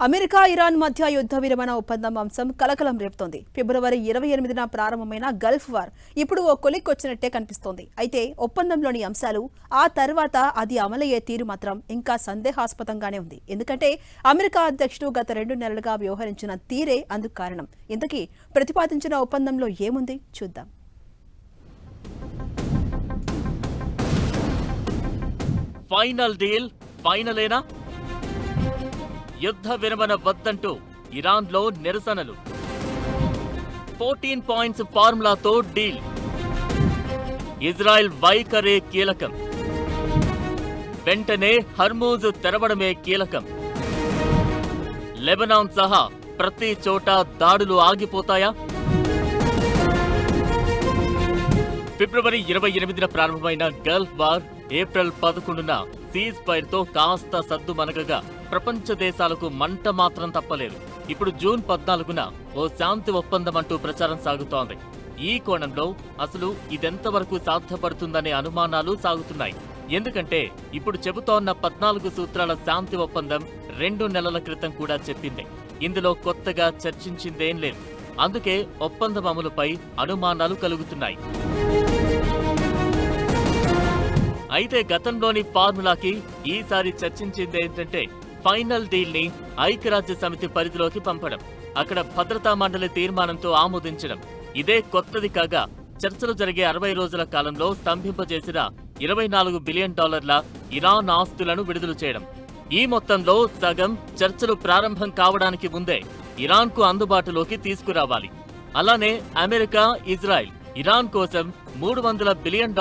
America Iran మధ్య యుద్ధ విరమణ ఒప్పందం అంశం కలకలం రేపుతోంది. ఫిబ్రవరి 28న ప్రారంభమైన గల్ఫ్ వార్ ఇప్పుడు ఓ కొలిక్కొచ్చినట్టే కనిపిస్తోంది. అయితే ఒప్పందంలోని అంశాలు ఆ తర్వాత అది అమలయ్యే తీరు మాత్రం ఇంకా సందేహాస్పదంగానే ఉంది. ఎందుకంటే అమెరికా అధ్యక్షుడు గత 2 నెలలుగా వ్యవహరించిన తీరే అందుకు కారణం. ఇంతకీ ప్రతిపాదించిన ఒప్పందంలో ఏముంది చూద్దాం. ఫైనల్ డీల్ ఫైనలేనా? యుద్ధ విరమణ వద్దంటూ ఇరాన్లో నిరసనలు. 14 పాయింట్స్ ఫార్ములాతో డీల్. ఇజ్రాయెల్ వైఖరే కీలకం. వెంటనే హర్మూజ్ తెరవడమే కీలకం. లెబనాన్ సహా ప్రతి చోట దాడులు ఆగిపోతాయా? ఫిబ్రవరి 28న ప్రారంభమైన గల్ఫ్ వార్ ఏప్రిల్ 11న సీజ్ ఫైర్తో కాస్త సద్దుమణగగా ప్రపంచ దేశాలకు మంట మాత్రం తప్పలేదు. ఇప్పుడు జూన్ 14న ఓ శాంతి ఒప్పందం అంటూ ప్రచారం సాగుతోంది. ఈ కోణంలో అసలు ఇదెంతవరకు సాధ్యపడుతుందనే అనుమానాలు సాగుతున్నాయి. ఎందుకంటే ఇప్పుడు చెబుతోన్న 14 సూత్రాల శాంతి ఒప్పందం 2 నెలల క్రితం కూడా చెప్పింది. ఇందులో కొత్తగా చర్చించిందేం లేదు. అందుకే ఒప్పందం అమలుపై అనుమానాలు కలుగుతున్నాయి. అయితే గతంలోని ఫార్ములాకి ఈసారి చర్చించిందేంటంటే ఫైనల్ డీల్ ని ఐక్యరాజ్య సమితి పరిధిలోకి పంపడం, అక్కడ భద్రతా మండలి తీర్మానంతో ఆమోదించడం. ఇదే కొత్తది కాగా చర్చలు జరిగే 60 రోజుల కాలంలో స్తంభింపజేసిన $24 బిలియన్ ఇరాన్ ఆస్తులను విడుదల చేయడం. ఈ మొత్తంలో సగం చర్చలు ప్రారంభం కావడానికి ముందే ఇరాన్కు అందుబాటులోకి తీసుకురావాలి. అలానే అమెరికా, ఇజ్రాయెల్ ఇరాన్ కోసం $300 బిలియన్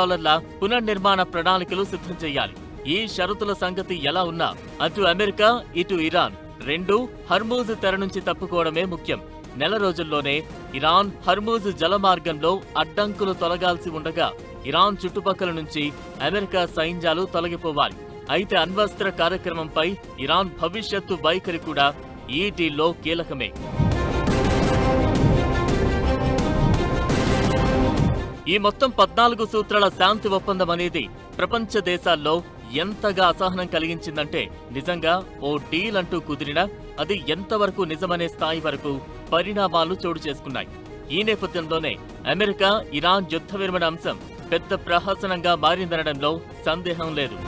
పునర్నిర్మాణ ప్రణాళికలు సిద్ధం చేయాలి. ఈ షరతుల సంగతి ఎలా ఉన్నా అటు అమెరికా ఇటు ఇరాన్ రెండూ హర్మూజ్ తెర నుంచి తప్పుకోవడమే ముఖ్యం. నెల రోజుల్లోనే ఇరాన్ హర్మూజ్ జలమార్గంలో అడ్డంకులు తొలగాల్సి ఉండగా ఇరాన్ చుట్టుపక్కల నుంచి అమెరికా సైన్యాలు తొలగిపోవాలి. అయితే అణ్వస్త్ర కార్యక్రమంపై ఇరాన్ భవిష్యత్తు వైఖరి కూడా ఈ డీల్లో కీలకమే. ఈ మొత్తం 14 సూత్రాల శాంతి ఒప్పందం అనేది ప్రపంచ దేశాల్లో ఎంతగా అసహనం కలిగించిందంటే నిజంగా ఓ డీల్ అంటూ కుదిరినా అది ఎంతవరకు నిజమనే స్థాయి వరకు పరిణామాలు చోటు చేసుకున్నాయి. ఈ నేపథ్యంలోనే అమెరికా ఇరాన్ యుద్ధ విరమణ అంశం పెద్ద ప్రహసనంగా మారిందనడంలో సందేహం లేదు.